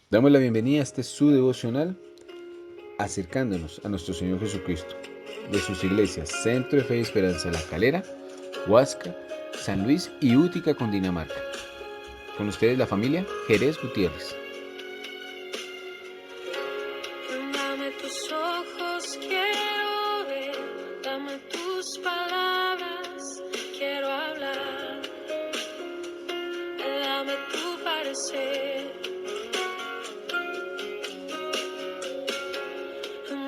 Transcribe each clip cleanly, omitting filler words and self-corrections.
Damos la bienvenida a este su devocional, acercándonos a nuestro Señor Jesucristo, de sus iglesias Centro de Fe y Esperanza La Calera, Huasca, San Luis y Útica, Cundinamarca. Con ustedes la familia Jerez Gutiérrez. Dame tus ojos, quiero ver, dame tus palabras, quiero hablar, dame tu parecer,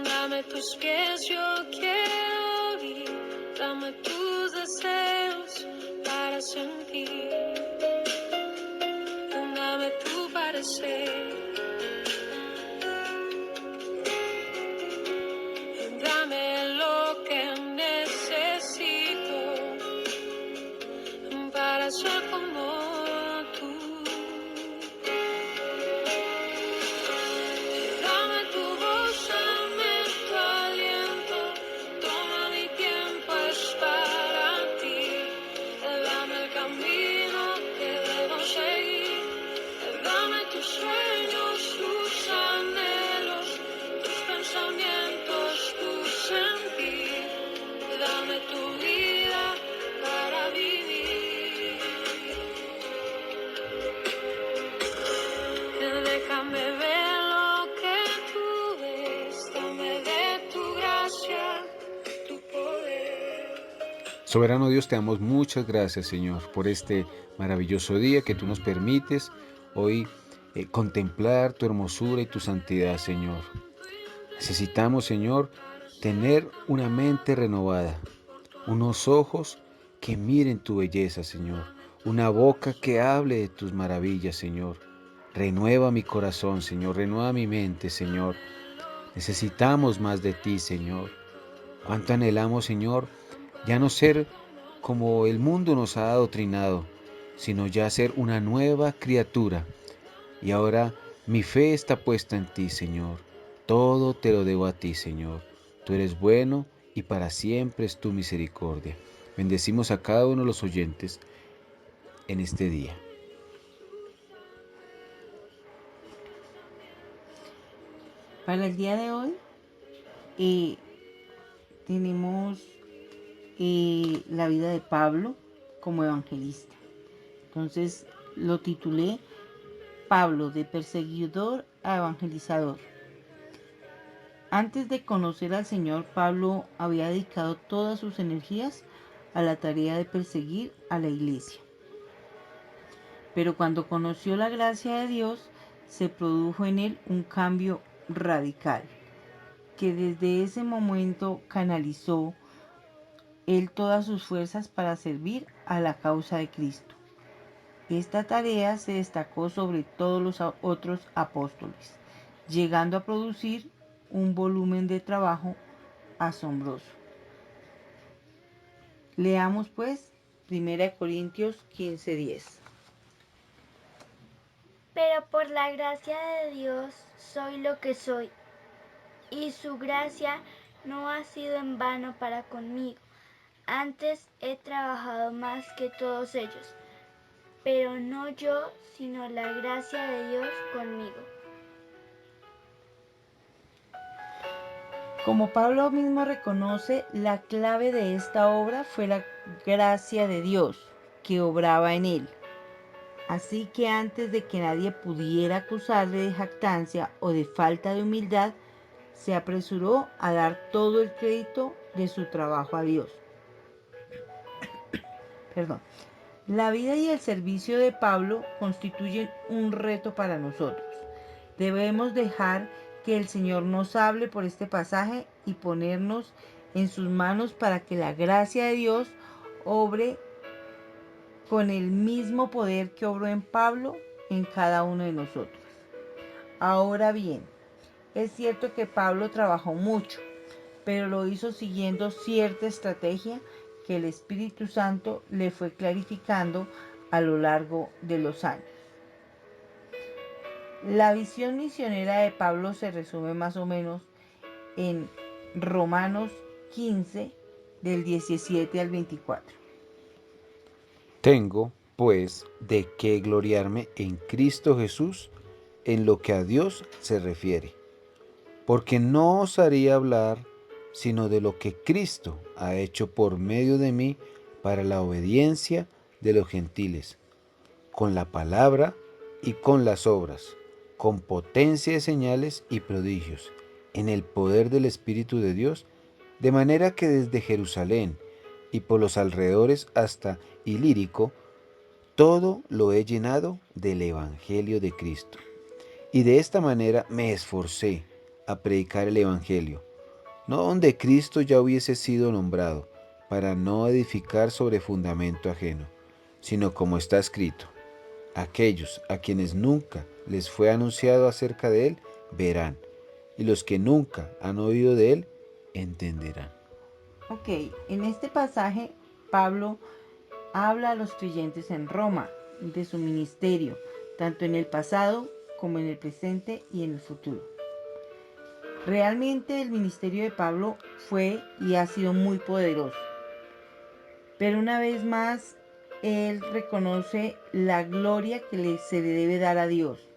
dame tus pies, yo quiero ir, dame tus deseos para sentir, dame tu parecer. Dame lo que necesito para ser como tú. Dame tu voz, dame tu aliento. Toma mi tiempo, es para ti. Dame el camino que debo seguir. Dame tus sueños, tus anhelos, tus pensamientos, tu sentir. Dame tu vida para vivir. Déjame ver lo que tú ves. Dame de tu gracia, tu poder. Soberano Dios, te damos muchas gracias, Señor, por este maravilloso día que tú nos permites hoy contemplar tu hermosura y tu santidad, Señor. Necesitamos, Señor, tener una mente renovada, unos ojos que miren tu belleza, Señor, una boca que hable de tus maravillas, Señor. Renueva mi corazón, Señor, renueva mi mente, Señor. Necesitamos más de ti, Señor. Cuánto anhelamos, Señor, ya no ser como el mundo nos ha adoctrinado, sino ya ser una nueva criatura. Y ahora mi fe está puesta en ti, Señor. Todo te lo debo a ti, Señor. Tú eres bueno y para siempre es tu misericordia. Bendecimos a cada uno de los oyentes en este día. Para el día de hoy tenemos la vida de Pablo como evangelista. Entonces lo titulé Pablo, de perseguidor a evangelizador. Antes de conocer al Señor, Pablo había dedicado todas sus energías a la tarea de perseguir a la iglesia. Pero cuando conoció la gracia de Dios, se produjo en él un cambio radical, que desde ese momento canalizó él todas sus fuerzas para servir a la causa de Cristo. Esta tarea se destacó sobre todos los otros apóstoles, llegando a producir un volumen de trabajo asombroso. Leamos pues 1 Corintios 15:10. Pero por la gracia de Dios soy lo que soy, y su gracia no ha sido en vano para conmigo. Antes he trabajado más que todos ellos, pero no yo, sino la gracia de Dios conmigo. Como Pablo mismo reconoce, la clave de esta obra fue la gracia de Dios que obraba en él. Así que antes de que nadie pudiera acusarle de jactancia o de falta de humildad, se apresuró a dar todo el crédito de su trabajo a Dios. Perdón. La vida y el servicio de Pablo constituyen un reto para nosotros. Debemos dejar que el Señor nos hable por este pasaje y ponernos en sus manos para que la gracia de Dios obre con el mismo poder que obró en Pablo en cada uno de nosotros. Ahora bien, es cierto que Pablo trabajó mucho, pero lo hizo siguiendo cierta estrategia que el Espíritu Santo le fue clarificando a lo largo de los años. La visión misionera de Pablo se resume más o menos en Romanos 15, del 17 al 24. Tengo, pues, de qué gloriarme en Cristo Jesús, en lo que a Dios se refiere, porque no osaría hablar sino de lo que Cristo ha hecho por medio de mí para la obediencia de los gentiles, con la palabra y con las obras, con potencia de señales y prodigios, en el poder del Espíritu de Dios, de manera que desde Jerusalén y por los alrededores hasta Ilírico, todo lo he llenado del Evangelio de Cristo. Y de esta manera me esforcé a predicar el Evangelio, no donde Cristo ya hubiese sido nombrado, para no edificar sobre fundamento ajeno, sino como está escrito: aquellos a quienes nunca les fue anunciado acerca de Él, verán, y los que nunca han oído de Él, entenderán. Ok, en este pasaje Pablo habla a los creyentes en Roma de su ministerio, tanto en el pasado como en el presente y en el futuro. Realmente el ministerio de Pablo fue y ha sido muy poderoso, pero una vez más él reconoce la gloria que se le debe dar a Dios,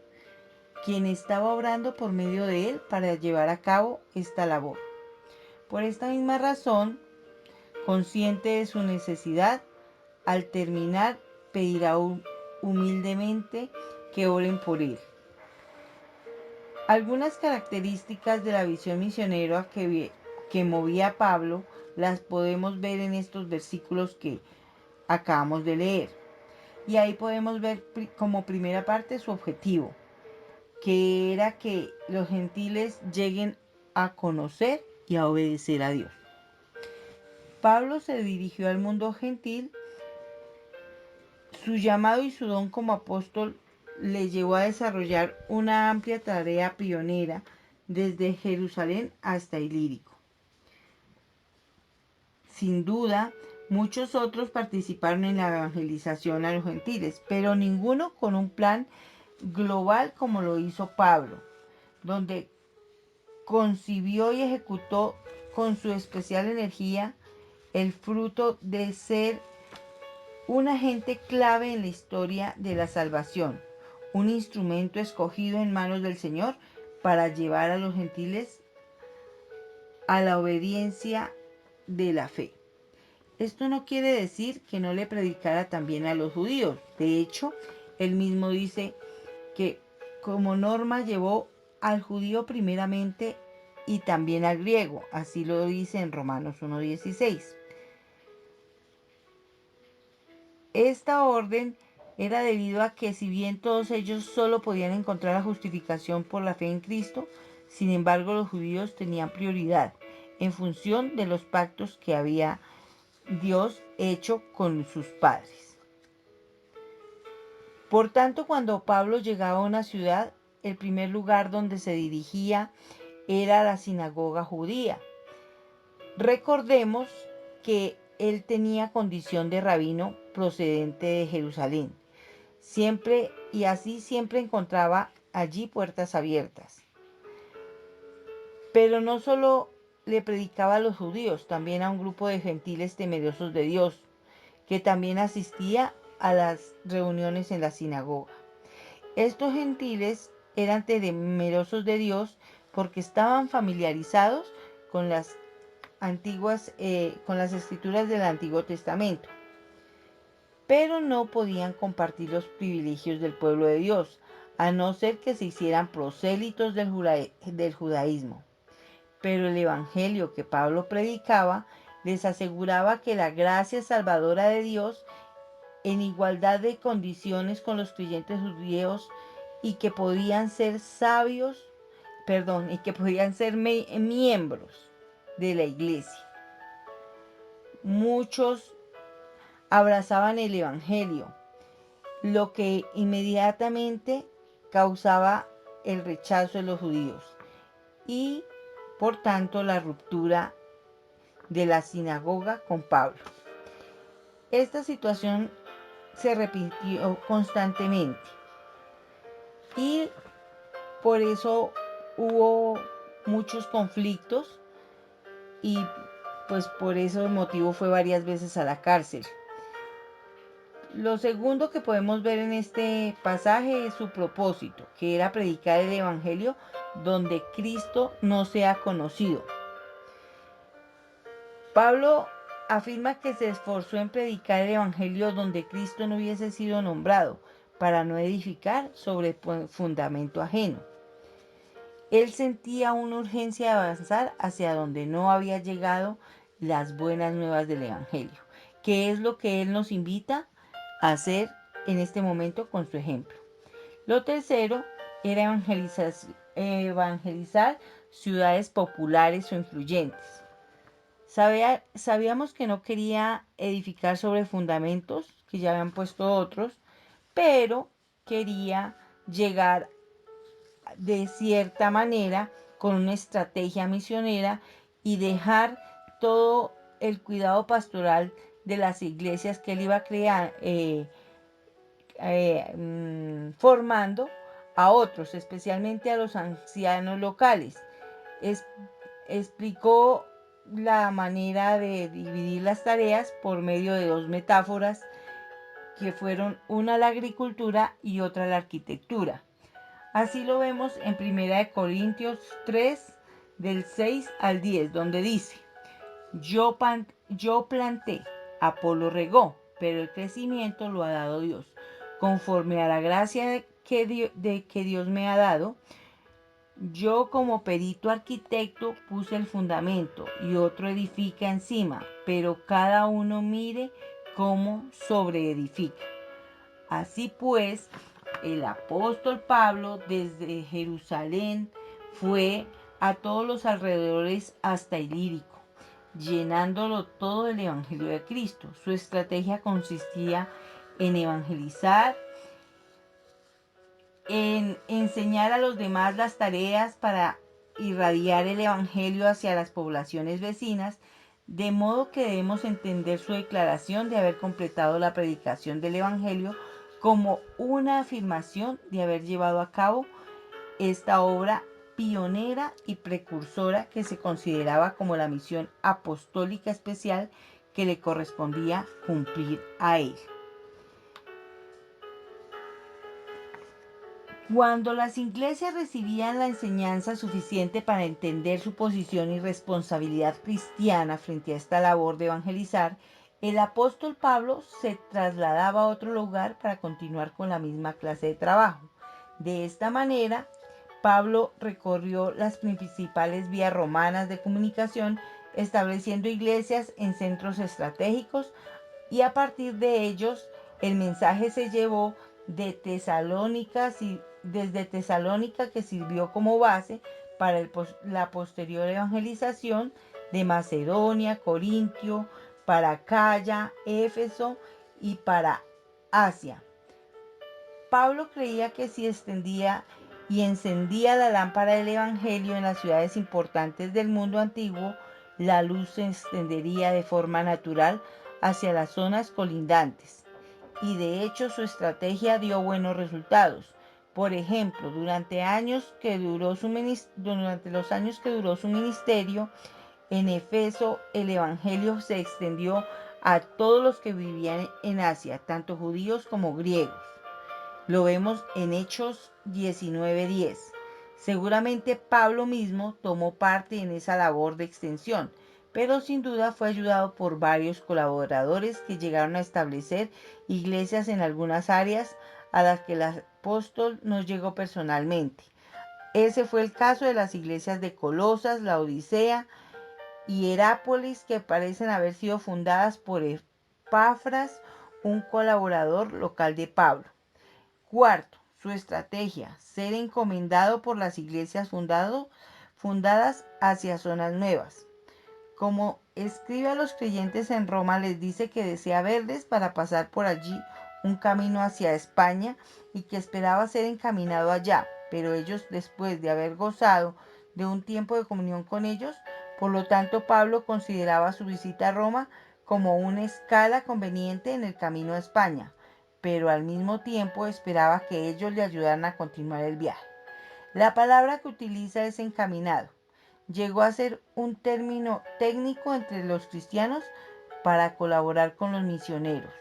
quien estaba obrando por medio de él para llevar a cabo esta labor. Por esta misma razón, consciente de su necesidad, al terminar pedirá humildemente que oren por él. Algunas características de la visión misionera que movía a Pablo las podemos ver en estos versículos que acabamos de leer. Y ahí podemos ver como primera parte su objetivo, que era que los gentiles lleguen a conocer y a obedecer a Dios. Pablo se dirigió al mundo gentil. Su llamado y su don como apóstol le llevó a desarrollar una amplia tarea pionera desde Jerusalén hasta Ilírico. Sin duda, muchos otros participaron en la evangelización a los gentiles, pero ninguno con un plan global como lo hizo Pablo, donde concibió y ejecutó con su especial energía el fruto de ser un agente clave en la historia de la salvación, un instrumento escogido en manos del Señor para llevar a los gentiles a la obediencia de la fe. Esto no quiere decir que no le predicara también a los judíos. De hecho, él mismo dice que como norma llevó al judío primeramente y también al griego. Así lo dice en Romanos 1:16. Esta orden era debido a que si bien todos ellos solo podían encontrar la justificación por la fe en Cristo, sin embargo los judíos tenían prioridad en función de los pactos que había Dios hecho con sus padres. Por tanto, cuando Pablo llegaba a una ciudad, el primer lugar donde se dirigía era la sinagoga judía. Recordemos que él tenía condición de rabino procedente de Jerusalén. Siempre encontraba allí puertas abiertas. Pero no solo le predicaba a los judíos, también a un grupo de gentiles temerosos de Dios, que también asistía a las reuniones en la sinagoga. Estos gentiles eran temerosos de Dios porque estaban familiarizados con las escrituras del Antiguo Testamento, pero no podían compartir los privilegios del pueblo de Dios, a no ser que se hicieran prosélitos del judaísmo. Pero el evangelio que Pablo predicaba les aseguraba que la gracia salvadora de Dios en igualdad de condiciones con los creyentes judíos y que podían ser miembros de la iglesia. Muchos abrazaban el evangelio, lo que inmediatamente causaba el rechazo de los judíos y por tanto la ruptura de la sinagoga con Pablo. Esta situación se repitió constantemente y por eso hubo muchos conflictos y pues por ese motivo fue varias veces a la cárcel. Lo segundo que podemos ver en este pasaje es su propósito, que era predicar el Evangelio donde Cristo no sea conocido. Pablo afirma que se esforzó en predicar el Evangelio donde Cristo no hubiese sido nombrado, para no edificar sobre fundamento ajeno. Él sentía una urgencia de avanzar hacia donde no había llegado las buenas nuevas del Evangelio, que es lo que Él nos invita a hacer en este momento con su ejemplo. Lo tercero era evangelizar ciudades populares o influyentes. Sabíamos que no quería edificar sobre fundamentos que ya habían puesto otros, pero quería llegar de cierta manera con una estrategia misionera y dejar todo el cuidado pastoral de las iglesias que él iba a crear, formando a otros, especialmente a los ancianos locales. Explicó la manera de dividir las tareas por medio de dos metáforas que fueron una la agricultura y otra la arquitectura. Así lo vemos en 1 Corintios 3, del 6 al 10, donde dice: yo planté, Apolo regó, pero el crecimiento lo ha dado Dios. Conforme a la gracia que Dios me ha dado, yo como perito arquitecto puse el fundamento y otro edifica encima, pero cada uno mire cómo sobreedifica. Así pues, el apóstol Pablo desde Jerusalén fue a todos los alrededores hasta Ilírico, llenándolo todo del Evangelio de Cristo. Su estrategia consistía en evangelizar, en enseñar a los demás las tareas para irradiar el Evangelio hacia las poblaciones vecinas, de modo que debemos entender su declaración de haber completado la predicación del Evangelio como una afirmación de haber llevado a cabo esta obra pionera y precursora que se consideraba como la misión apostólica especial que le correspondía cumplir a él. Cuando las iglesias recibían la enseñanza suficiente para entender su posición y responsabilidad cristiana frente a esta labor de evangelizar, el apóstol Pablo se trasladaba a otro lugar para continuar con la misma clase de trabajo. De esta manera, Pablo recorrió las principales vías romanas de comunicación, estableciendo iglesias en centros estratégicos, y a partir de ellos el mensaje se llevó desde Tesalónica, que sirvió como base para la posterior evangelización de Macedonia, Corintio, para Acaya, Éfeso y para Asia. Pablo creía que si extendía y encendía la lámpara del Evangelio en las ciudades importantes del mundo antiguo, la luz se extendería de forma natural hacia las zonas colindantes. Y de hecho su estrategia dio buenos resultados. Por ejemplo, durante los años que duró su ministerio, en Éfeso el Evangelio se extendió a todos los que vivían en Asia, tanto judíos como griegos. Lo vemos en Hechos 19:10. Seguramente Pablo mismo tomó parte en esa labor de extensión, pero sin duda fue ayudado por varios colaboradores que llegaron a establecer iglesias en algunas áreas a las que el apóstol no llegó personalmente. Ese fue el caso de las iglesias de Colosas, Laodicea y Herápolis, que parecen haber sido fundadas por Epafras, un colaborador local de Pablo. Cuarto, su estrategia: ser encomendado por las iglesias fundadas hacia zonas nuevas. Como escribe a los creyentes en Roma, les dice que desea verles para pasar por allí un camino hacia España y que esperaba ser encaminado allá, pero ellos, después de haber gozado de un tiempo de comunión con ellos, por lo tanto Pablo consideraba su visita a Roma como una escala conveniente en el camino a España, pero al mismo tiempo esperaba que ellos le ayudaran a continuar el viaje. La palabra que utiliza es encaminado. Llegó a ser un término técnico entre los cristianos para colaborar con los misioneros.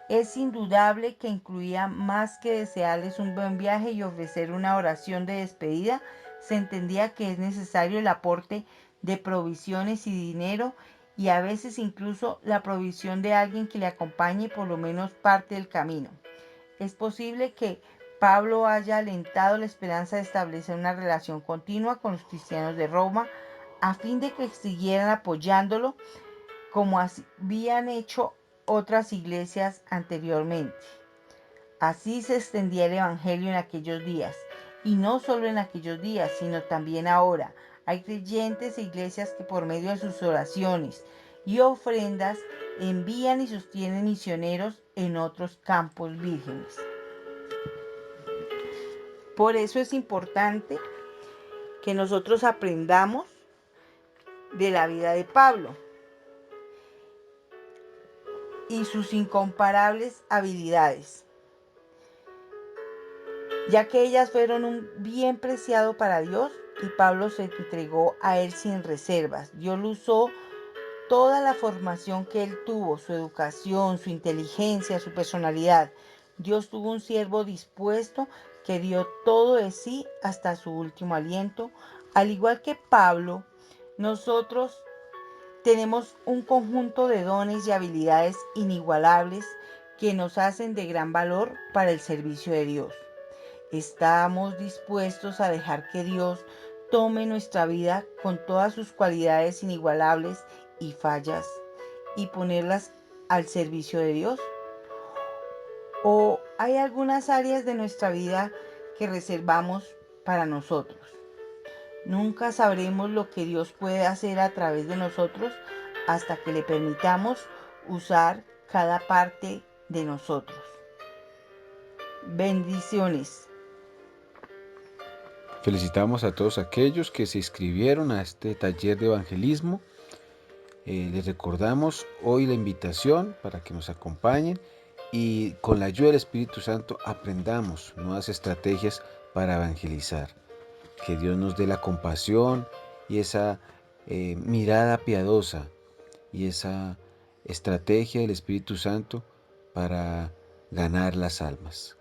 Es indudable que incluía más que desearles un buen viaje y ofrecer una oración de despedida. Se entendía que es necesario el aporte de provisiones y dinero y a veces incluso la provisión de alguien que le acompañe por lo menos parte del camino. Es posible que Pablo haya alentado la esperanza de establecer una relación continua con los cristianos de Roma a fin de que siguieran apoyándolo como habían hecho otras iglesias anteriormente. Así se extendía el Evangelio en aquellos días, y no solo en aquellos días, sino también ahora. Hay creyentes e iglesias que por medio de sus oraciones y ofrendas envían y sostienen misioneros en otros campos vírgenes. Por eso es importante que nosotros aprendamos de la vida de Pablo y sus incomparables habilidades, ya que ellas fueron un bien preciado para Dios y Pablo se entregó a él sin reservas. Dios lo usó toda la formación que él tuvo, su educación, su inteligencia, su personalidad. Dios tuvo un siervo dispuesto que dio todo de sí hasta su último aliento. Al igual que Pablo, nosotros tenemos un conjunto de dones y habilidades inigualables que nos hacen de gran valor para el servicio de Dios. ¿Estamos dispuestos a dejar que Dios tome nuestra vida con todas sus cualidades inigualables y fallas y ponerlas al servicio de Dios? ¿O hay algunas áreas de nuestra vida que reservamos para nosotros? Nunca sabremos lo que Dios puede hacer a través de nosotros hasta que le permitamos usar cada parte de nosotros. Bendiciones. Felicitamos a todos aquellos que se inscribieron a este taller de evangelismo. Les recordamos hoy la invitación para que nos acompañen y con la ayuda del Espíritu Santo aprendamos nuevas estrategias para evangelizar. Que Dios nos dé la compasión y esa mirada piadosa y esa estrategia del Espíritu Santo para ganar las almas.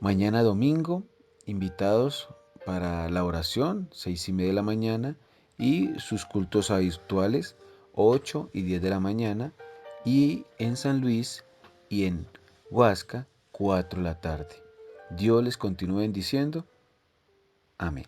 Mañana domingo, invitados para la oración, 6:30 de la mañana, y sus cultos habituales, 8 y 10 de la mañana, y en San Luis y en Huasca, 4 de la tarde. Dios les continúe bendiciendo. Amén.